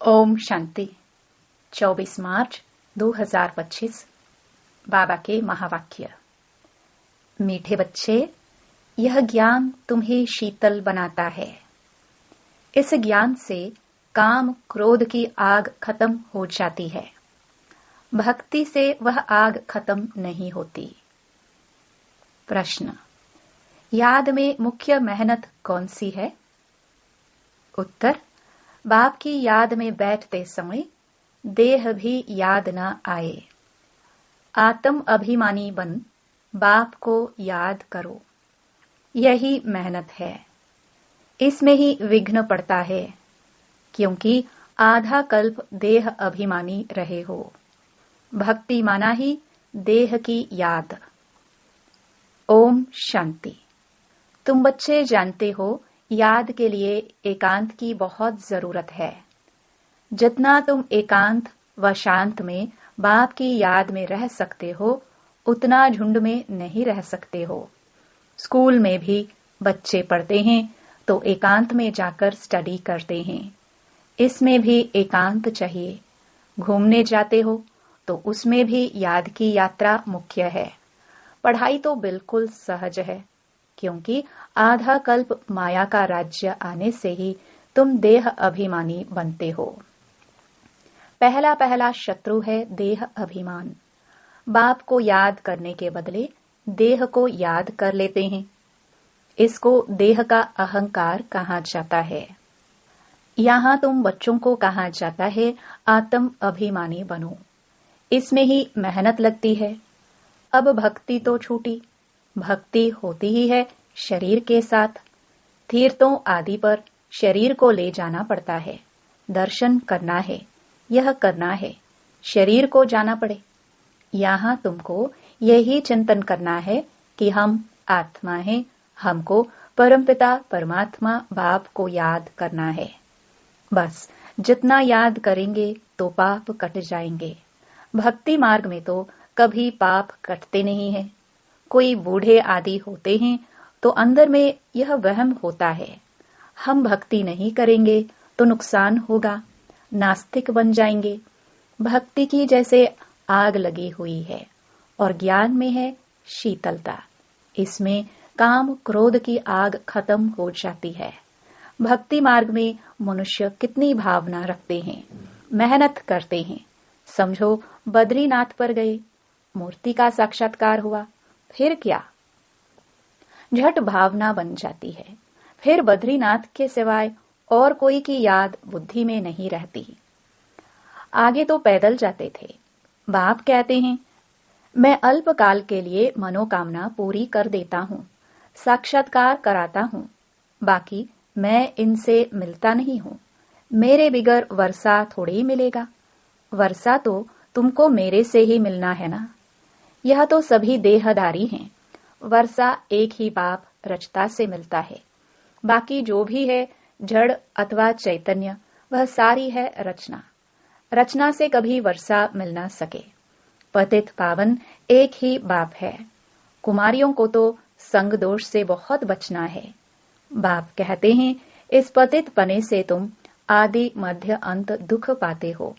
ओम शांति। 24 मार्च 2025। बाबा के महावाक्य। मीठे बच्चे, यह ज्ञान तुम्हें शीतल बनाता है। इस ज्ञान से काम क्रोध की आग खत्म हो जाती है। भक्ति से वह आग खत्म नहीं होती। प्रश्न: याद में मुख्य मेहनत कौन सी है? उत्तर: बाप की याद में बैठते समय देह भी याद न आए। आत्म अभिमानी बन बाप को याद करो, यही मेहनत है। इसमें ही विघ्न पड़ता है, क्योंकि आधा कल्प देह अभिमानी रहे हो। भक्ति माना ही देह की याद। ओम शांति। तुम बच्चे जानते हो, याद के लिए एकांत की बहुत जरूरत है। जितना तुम एकांत व शांत में बाप की याद में रह सकते हो, उतना झुंड में नहीं रह सकते हो। स्कूल में भी बच्चे पढ़ते हैं तो एकांत में जाकर स्टडी करते हैं। इसमें भी एकांत चाहिए। घूमने जाते हो तो उसमें भी याद की यात्रा मुख्य है। पढ़ाई तो बिल्कुल सहज है, क्योंकि आधा कल्प माया का राज्य आने से ही तुम देह अभिमानी बनते हो। पहला पहला शत्रु है देह अभिमान। बाप को याद करने के बदले देह को याद कर लेते हैं। इसको देह का अहंकार कहा जाता है। यहाँ तुम बच्चों को कहा जाता है आत्म अभिमानी बनो। इसमें ही मेहनत लगती है। अब भक्ति तो छूटी। भक्ति होती ही है शरीर के साथ। तीर्थों आदि पर शरीर को ले जाना पड़ता है। दर्शन करना है, यह करना है, शरीर को जाना पड़े। यहाँ तुमको यही चिंतन करना है कि हम आत्मा हैं, हमको परमपिता परमात्मा बाप को याद करना है। बस जितना याद करेंगे तो पाप कट जाएंगे। भक्ति मार्ग में तो कभी पाप कटते नहीं हैं। कोई बूढ़े आदि होते हैं तो अंदर में यह वहम होता है, हम भक्ति नहीं करेंगे तो नुकसान होगा, नास्तिक बन जाएंगे। भक्ति की जैसे आग लगी हुई है और ज्ञान में है शीतलता। इसमें काम क्रोध की आग खत्म हो जाती है। भक्ति मार्ग में मनुष्य कितनी भावना रखते हैं, मेहनत करते हैं। समझो बद्रीनाथ पर गए, मूर्ति का साक्षात्कार हुआ, फिर क्या? झट भावना बन जाती है। फिर बद्रीनाथ के सिवाय और कोई की याद बुद्धि में नहीं रहती। आगे तो पैदल जाते थे। बाप कहते हैं, मैं अल्पकाल के लिए मनोकामना पूरी कर देता हूँ, साक्षात्कार कराता हूँ, बाकी मैं इनसे मिलता नहीं हूँ। मेरे बिगर वर्षा थोड़ी मिलेगा। वर्षा तो तुमको मेरे से ही मिलना है ना। यह तो सभी देहधारी हैं। वर्षा एक ही बाप रचता से मिलता है। बाकी जो भी है जड़ अथवा चैतन्य, वह सारी है रचना। रचना से कभी वर्षा मिल ना सके। पतित पावन एक ही बाप है। कुमारियों को तो संग दोष से बहुत बचना है। बाप कहते हैं, इस पतित पने से तुम आदि मध्य अंत दुख पाते हो।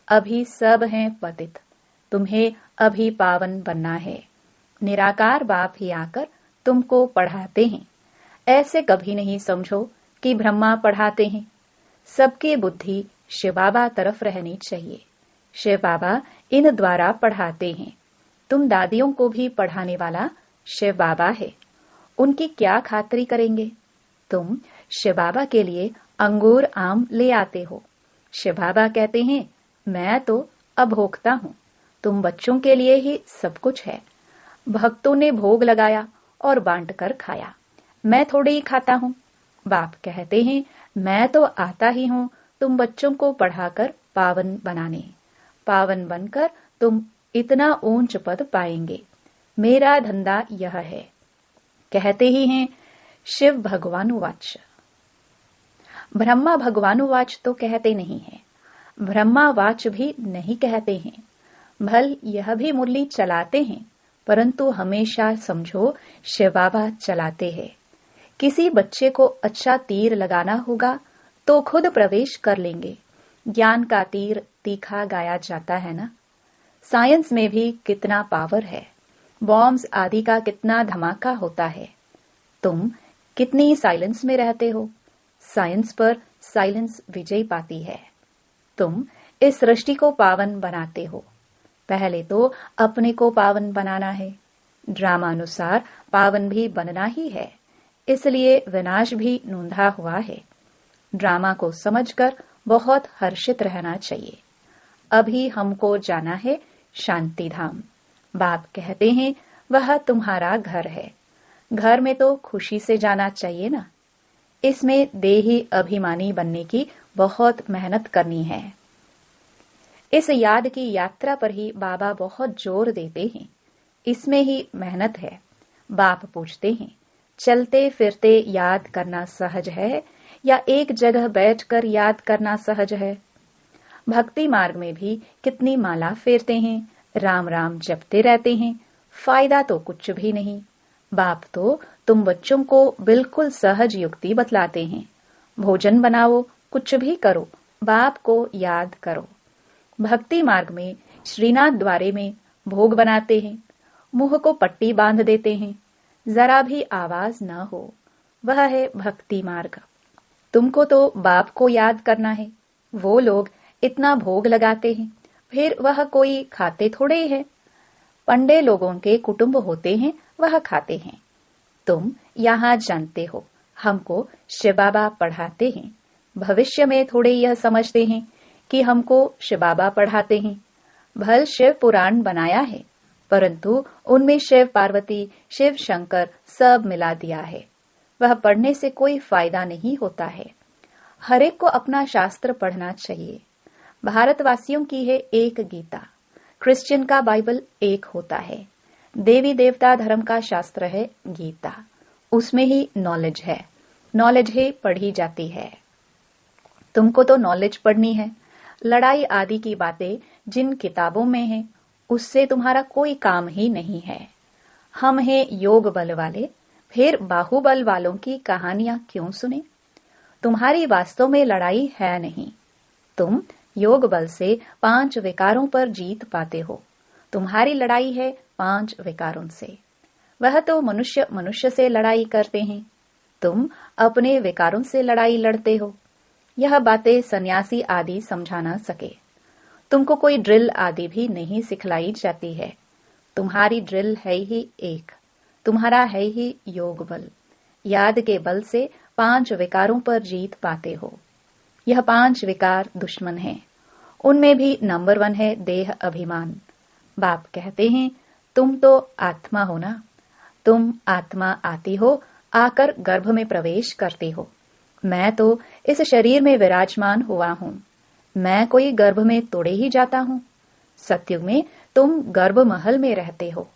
अभी सब हैं पतित, तुम्हें अभी पावन बनना है। निराकार बाप ही आकर तुमको पढ़ाते हैं। ऐसे कभी नहीं समझो कि ब्रह्मा पढ़ाते हैं। सबकी बुद्धि शिव बाबा तरफ रहनी चाहिए। शिव बाबा इन द्वारा पढ़ाते हैं। तुम दादियों को भी पढ़ाने वाला शिव बाबा है। उनकी क्या खातिरी करेंगे? तुम शिव बाबा के लिए अंगूर आम ले आते हो। शिव बाबा कहते हैं, मैं तो अभोक्ता हूँ, तुम बच्चों के लिए ही सब कुछ है। भक्तों ने भोग लगाया और बांट कर खाया, मैं थोड़े ही खाता हूँ। बाप कहते हैं, मैं तो आता ही हूँ तुम बच्चों को पढ़ाकर पावन बनाने। पावन बनकर तुम इतना ऊंच पद पाएंगे। मेरा धंधा यह है। कहते ही हैं शिव भगवानुवाच। ब्रह्मा भगवानुवाच तो कहते नहीं है, ब्रह्मावाच भी नहीं कहते हैं। भल यह भी मुरली चलाते हैं, परंतु हमेशा समझो शिव बाबा चलाते हैं। किसी बच्चे को अच्छा तीर लगाना होगा तो खुद प्रवेश कर लेंगे। ज्ञान का तीर तीखा गाया जाता है ना। साइंस में भी कितना पावर है, बॉम्ब्स आदि का कितना धमाका होता है। तुम कितनी साइलेंस में रहते हो, साइंस पर साइलेंस विजय पाती है। तुम इस सृष्टि को पावन बनाते हो। पहले तो अपने को पावन बनाना है। ड्रामानुसार पावन भी बनना ही है, इसलिए विनाश भी नूंधा हुआ है। ड्रामा को समझकर बहुत हर्षित रहना चाहिए। अभी हमको जाना है शांति धाम। बाप कहते हैं वह तुम्हारा घर है। घर में तो खुशी से जाना चाहिए ना। इसमें देही अभिमानी बनने की बहुत मेहनत करनी है। इस याद की यात्रा पर ही बाबा बहुत जोर देते हैं। इसमें ही मेहनत है। बाप पूछते हैं, चलते फिरते याद करना सहज है या एक जगह बैठकर याद करना सहज है? भक्ति मार्ग में भी कितनी माला फेरते हैं, राम राम जपते रहते हैं, फायदा तो कुछ भी नहीं। बाप तो तुम बच्चों को बिल्कुल सहज युक्ति बतलाते हैं। भोजन बनाओ, कुछ भी करो, बाप को याद करो। भक्ति मार्ग में श्रीनाथ द्वारे में भोग बनाते हैं, मुंह को पट्टी बांध देते हैं, जरा भी आवाज न हो। वह है भक्ति मार्ग। तुमको तो बाप को याद करना है। वो लोग इतना भोग लगाते हैं, फिर वह कोई खाते थोड़े ही है। पंडे लोगों के कुटुंब होते हैं, वह खाते हैं। तुम यहाँ जानते हो, हमको शिव बाबा पढ़ाते हैं। भविष्य में थोड़े यह समझते हैं कि हमको शिव बाबा पढ़ाते हैं। भल शिव पुराण बनाया है, परंतु उनमें शिव पार्वती, शिव शंकर सब मिला दिया है। वह पढ़ने से कोई फायदा नहीं होता है। हर एक को अपना शास्त्र पढ़ना चाहिए। भारतवासियों की है एक गीता, क्रिश्चियन का बाइबल एक होता है। देवी देवता धर्म का शास्त्र है गीता, उसमें ही नॉलेज है। नॉलेज ही पढ़ी जाती है। तुमको तो नॉलेज पढ़नी है। लड़ाई आदि की बातें जिन किताबों में है, उससे तुम्हारा कोई काम ही नहीं है। हम हैं योग बल वाले, फिर बाहुबल वालों की कहानियां क्यों सुने? तुम्हारी वास्तव में लड़ाई है नहीं। तुम योग बल से 5 विकारों पर जीत पाते हो। तुम्हारी लड़ाई है 5 विकारों से। वह तो मनुष्य मनुष्य से लड़ाई करते हैं, तुम अपने विकारों से लड़ाई लड़ते हो। यह बातें सन्यासी आदि समझा ना सके। तुमको कोई ड्रिल आदि भी नहीं सिखलाई जाती है। तुम्हारी ड्रिल है ही एक, तुम्हारा है ही योग बल। याद के बल से 5 विकारों पर जीत पाते हो। यह 5 विकार दुश्मन हैं। उनमें भी नंबर 1 है देह अभिमान। बाप कहते हैं तुम तो आत्मा हो ना। तुम आत्मा आती हो, आकर गर्भ में प्रवेश करते हो। मैं तो इस शरीर में विराजमान हुआ हूँ। मैं कोई गर्भ में तोड़े ही जाता हूँ। सत्युग में तुम गर्भ महल में रहते हो,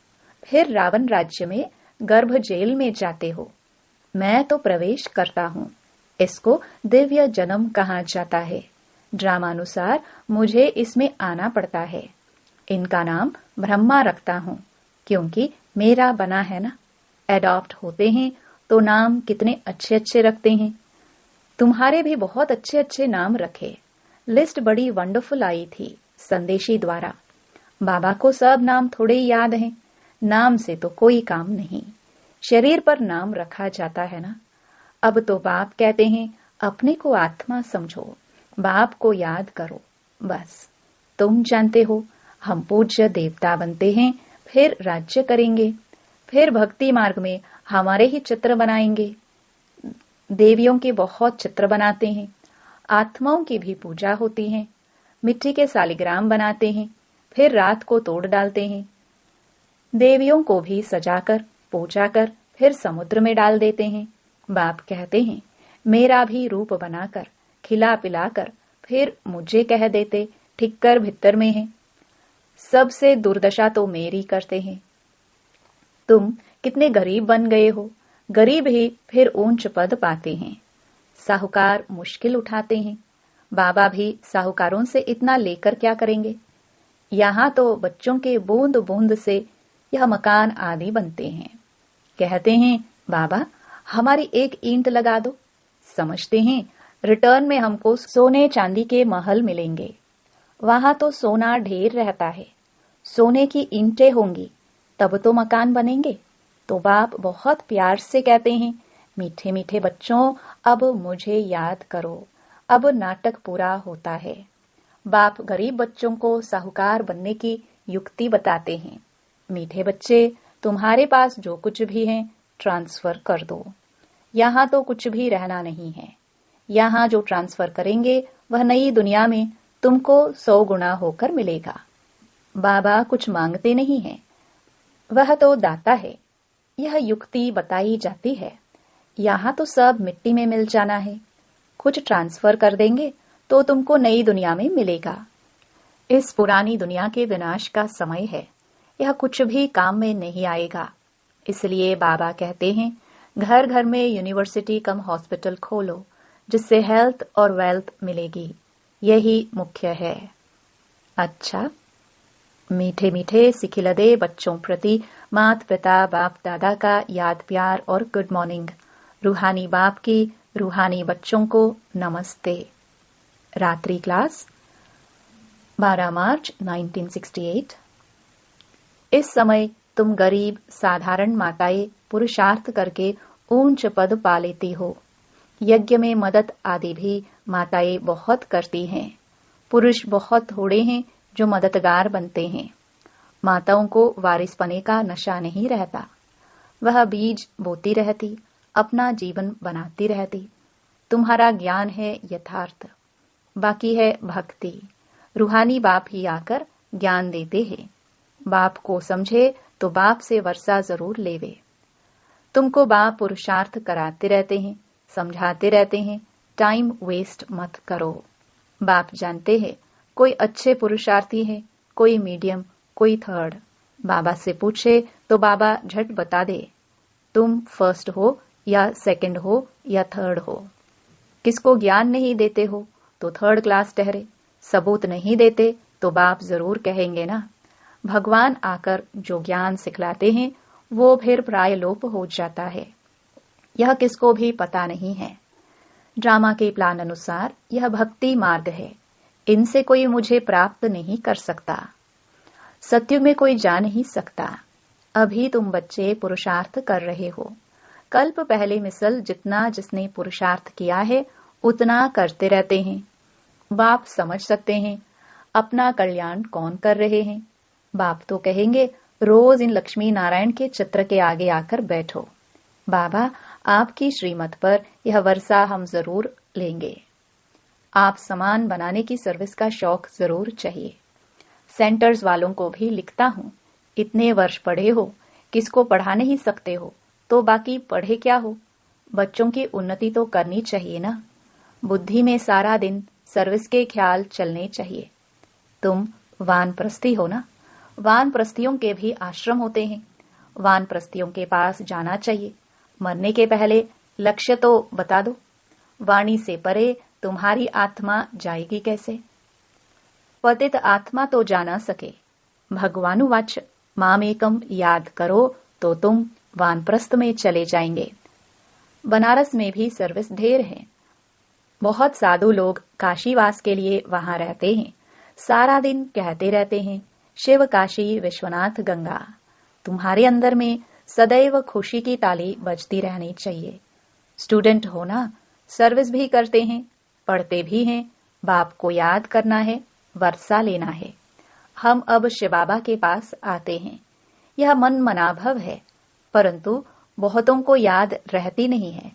फिर रावण राज्य में गर्भ जेल में जाते हो। मैं तो प्रवेश करता हूँ। इसको दिव्य जन्म कहा जाता है। ड्रामानुसार मुझे इसमें आना पड़ता है। इनका नाम ब्रह्मा रखता हूँ, क्योंकि मेरा बना है ना। एडॉप्ट होते हैं तो नाम कितने अच्छे अच्छे रखते हैं। तुम्हारे भी बहुत अच्छे अच्छे नाम रखे। लिस्ट बड़ी वंडरफुल आई थी संदेशी द्वारा। बाबा को सब नाम थोड़े ही याद हैं। नाम से तो कोई काम नहीं, शरीर पर नाम रखा जाता है ना। अब तो बाप कहते हैं अपने को आत्मा समझो, बाप को याद करो। बस तुम जानते हो, हम पूज्य देवता बनते हैं, फिर राज्य करेंगे, फिर भक्ति मार्ग में हमारे ही चित्र बनाएंगे। देवियों के बहुत चित्र बनाते हैं, आत्माओं की भी पूजा होती है। मिट्टी के सालिग्राम बनाते हैं, फिर रात को तोड़ डालते हैं। देवियों को भी सजाकर पूजा कर फिर समुद्र में डाल देते हैं। बाप कहते हैं मेरा भी रूप बनाकर खिला पिलाकर फिर मुझे कह देते ठिक्कर भित्तर में है। सबसे दुर्दशा तो मेरी करते हैं। तुम कितने गरीब बन गए हो। गरीब ही फिर ऊंच पद पाते हैं। साहूकार मुश्किल उठाते हैं। बाबा भी साहूकारों से इतना लेकर क्या करेंगे। यहाँ तो बच्चों के बूंद बूंद से यह मकान आदि बनते हैं। कहते हैं बाबा हमारी एक ईंट लगा दो। समझते हैं रिटर्न में हमको सोने चांदी के महल मिलेंगे। वहां तो सोना ढेर रहता है, सोने की ईंटें होंगी, तब तो मकान बनेंगे। तो बाप बहुत प्यार से कहते हैं, मीठे मीठे बच्चों, अब मुझे याद करो, अब नाटक पूरा होता है। बाप गरीब बच्चों को साहूकार बनने की युक्ति बताते हैं। मीठे बच्चे, तुम्हारे पास जो कुछ भी है ट्रांसफर कर दो। यहाँ तो कुछ भी रहना नहीं है। यहाँ जो ट्रांसफर करेंगे वह नई दुनिया में तुमको 100 गुना होकर मिलेगा। बाबा कुछ मांगते नहीं हैं, वह तो दाता है। यह युक्ति बताई जाती है। यहाँ तो सब मिट्टी में मिल जाना है, कुछ ट्रांसफर कर देंगे तो तुमको नई दुनिया में मिलेगा। इस पुरानी दुनिया के विनाश का समय है, यह कुछ भी काम में नहीं आएगा। इसलिए बाबा कहते हैं, घर घर में यूनिवर्सिटी कम हॉस्पिटल खोलो, जिससे हेल्थ और वेल्थ मिलेगी। यही मुख्य है। अच्छा, मीठे मीठे सिखिलदे बच्चों प्रति माता पिता बाप दादा का याद प्यार और गुड मॉर्निंग। रूहानी बाप की रूहानी बच्चों को नमस्ते। रात्रि क्लास 12 मार्च 1968। इस समय तुम गरीब साधारण माताएं पुरुषार्थ करके ऊंच पद पा लेती हो। यज्ञ में मदद आदि भी माताएं बहुत करती हैं। पुरुष बहुत थोड़े हैं जो मददगार बनते हैं। माताओं को वारिसपने का नशा नहीं रहता। वह बीज बोती रहती, अपना जीवन बनाती रहती। तुम्हारा ज्ञान है यथार्थ, बाकी है भक्ति। रूहानी बाप ही आकर ज्ञान देते हैं। बाप को समझे तो बाप से वर्षा जरूर लेवे। तुमको बाप पुरुषार्थ कराते रहते हैं, समझाते रहते हैं, टाइम वेस्ट मत करो। बाप जानते हैं कोई अच्छे पुरुषार्थी है, कोई मीडियम, कोई थर्ड। बाबा से पूछे तो बाबा झट बता दे, तुम फर्स्ट हो या सेकंड हो या थर्ड हो। किसको ज्ञान नहीं देते हो तो थर्ड क्लास ठहरे। सबूत नहीं देते तो बाप जरूर कहेंगे ना। भगवान आकर जो ज्ञान सिखलाते हैं वो फिर प्राय लोप हो जाता है। यह किसको भी पता नहीं है। ड्रामा के प्लान अनुसार यह भक्ति मार्ग है। इनसे कोई मुझे प्राप्त नहीं कर सकता। सत्युग में कोई जा नहीं सकता। अभी तुम बच्चे पुरुषार्थ कर रहे हो। कल्प पहले मिसल जितना जिसने पुरुषार्थ किया है उतना करते रहते हैं। बाप समझ सकते हैं अपना कल्याण कौन कर रहे हैं। बाप तो कहेंगे, रोज इन लक्ष्मी नारायण के चित्र के आगे आकर बैठो। बाबा, आपकी श्रीमत पर यह वर्षा हम जरूर लेंगे। आप सामान बनाने की सर्विस का शौक जरूर चाहिए। सेंटर्स वालों को भी लिखता हूँ, इतने वर्ष पढ़े हो, किसको पढ़ा नहीं सकते हो तो बाकी पढ़े क्या हो। बच्चों की उन्नति तो करनी चाहिए ना। बुद्धि में सारा दिन सर्विस के ख्याल चलने चाहिए। तुम वानप्रस्थी हो ना। वानप्रस्थियों के भी आश्रम होते हैं। वानप्रस्थियों के पास जाना चाहिए। मरने के पहले लक्ष्य तो बता दो। वाणी से परे तुम्हारी आत्मा जाएगी कैसे। पतित आत्मा तो जा ना सके। भगवानुवाच मामेकम याद करो तो तुम वानप्रस्थ में चले जाएंगे। बनारस में भी सर्विस ढेर है। बहुत साधु लोग काशीवास के लिए वहां रहते हैं। सारा दिन कहते रहते हैं, शिव काशी विश्वनाथ गंगा। तुम्हारे अंदर में सदैव खुशी की ताली बजती रहनी चाहिए। स्टूडेंट हो ना, सर्विस भी करते हैं, पढ़ते भी हैं। बाप को याद करना है, वर्षा लेना है। हम अब शिव बाबा के पास आते हैं। यह मन मनाभव है, परंतु बहुतों को याद रहती नहीं है।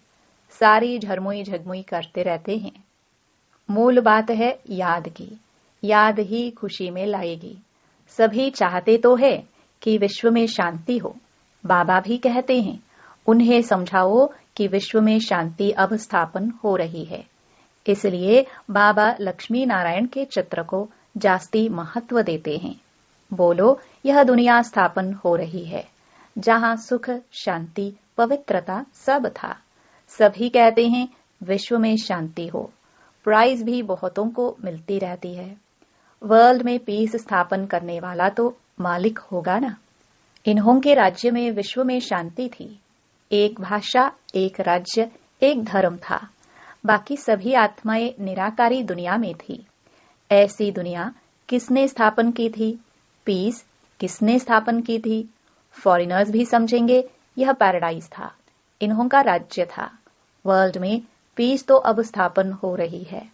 सारी झरमुई झगमुई करते रहते हैं। मूल बात है याद की। याद ही खुशी में लाएगी। सभी चाहते तो है कि विश्व में शांति हो। बाबा भी कहते हैं, उन्हें समझाओ कि विश्व में शांति अब स्थापन हो रही है। इसलिए बाबा लक्ष्मी नारायण के चित्र को जास्ती महत्व देते हैं। बोलो, यह दुनिया स्थापन हो रही है जहां सुख, शांति, पवित्रता सब था। सभी कहते हैं विश्व में शांति हो। प्राइज भी बहुतों को मिलती रहती है। वर्ल्ड में पीस स्थापन करने वाला तो मालिक होगा ना। इन्हों के राज्य में विश्व में शांति थी। एक भाषा, एक राज्य, एक धर्म था। बाकी सभी आत्माएं निराकारी दुनिया में थी। ऐसी दुनिया किसने स्थापन की थी? पीस किसने स्थापन की थी? फॉरेनर्स भी समझेंगे यह पैराडाइज था, इन्हों का राज्य था। वर्ल्ड में पीस तो अब स्थापन हो रही है।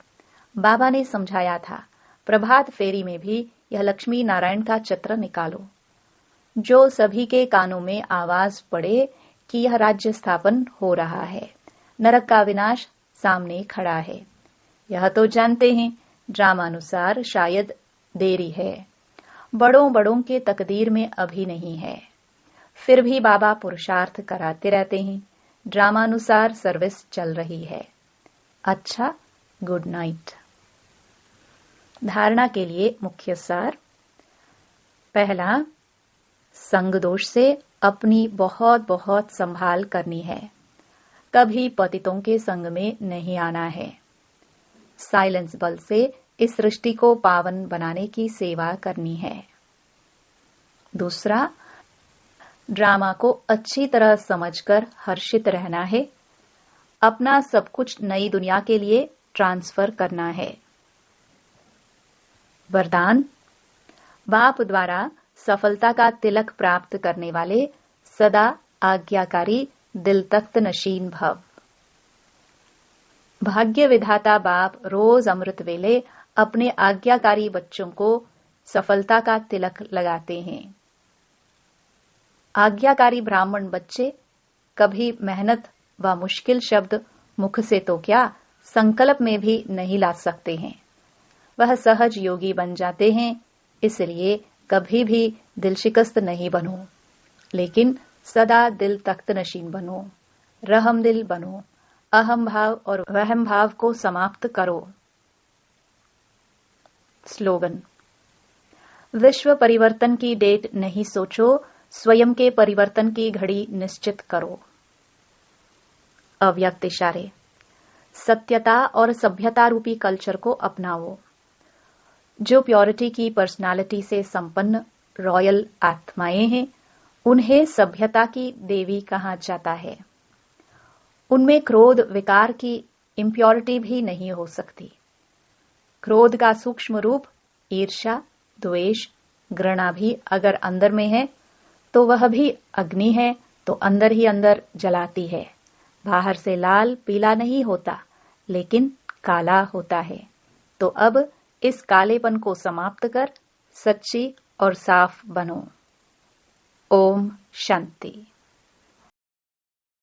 बाबा ने समझाया था, प्रभात फेरी में भी यह लक्ष्मी नारायण का चित्र निकालो, जो सभी के कानों में आवाज पड़े कि यह राज्य स्थापन हो रहा है। नरक का विनाश सामने खड़ा है। यह तो जानते हैं, ड्रामानुसार शायद देरी है, बड़ों बड़ों के तकदीर में अभी नहीं है। फिर भी बाबा पुरुषार्थ कराते रहते हैं। ड्रामानुसार सर्विस चल रही है। अच्छा, गुड नाइट। धारणा के लिए मुख्य सार। पहला, संग दोष से अपनी बहुत बहुत संभाल करनी है। कभी पतितों के संग में नहीं आना है। साइलेंस बल से इस सृष्टि को पावन बनाने की सेवा करनी है। दूसरा, ड्रामा को अच्छी तरह समझकर हर्षित रहना है। अपना सब कुछ नई दुनिया के लिए ट्रांसफर करना है। वरदान, बाप द्वारा सफलता का तिलक प्राप्त करने वाले सदा आज्ञाकारी दिल तख्त नशीन भव। भाग्य विधाता बाप रोज अमृत वेले अपने आज्ञाकारी बच्चों को सफलता का तिलक लगाते हैं। आज्ञाकारी ब्राह्मण बच्चे कभी मेहनत व मुश्किल शब्द मुख से तो क्या, संकल्प में भी नहीं ला सकते हैं। वह सहज योगी बन जाते हैं। इसलिए कभी भी दिल शिकस्त नहीं बनो, लेकिन सदा दिल तख्त नशीन बनो। रहम दिल बनो। अहम भाव और वहम भाव को समाप्त करो। स्लोगन, विश्व परिवर्तन की डेट नहीं सोचो, स्वयं के परिवर्तन की घड़ी निश्चित करो। अव्यक्त इशारे, सत्यता और सभ्यता रूपी कल्चर को अपनाओ। जो प्योरिटी की पर्सनालिटी से संपन्न रॉयल आत्माएं हैं, उन्हें सभ्यता की देवी कहा जाता है। उनमें क्रोध विकार की इम्प्योरिटी भी नहीं हो सकती। क्रोध का सूक्ष्म रूप ईर्ष्या, द्वेष, घृणा भी अगर अंदर में है तो वह भी अग्नि है, तो अंदर ही अंदर जलाती है। बाहर से लाल पीला नहीं होता, लेकिन काला होता है। तो अब इस कालेपन को समाप्त कर सच्ची और साफ बनो। ओम शांति।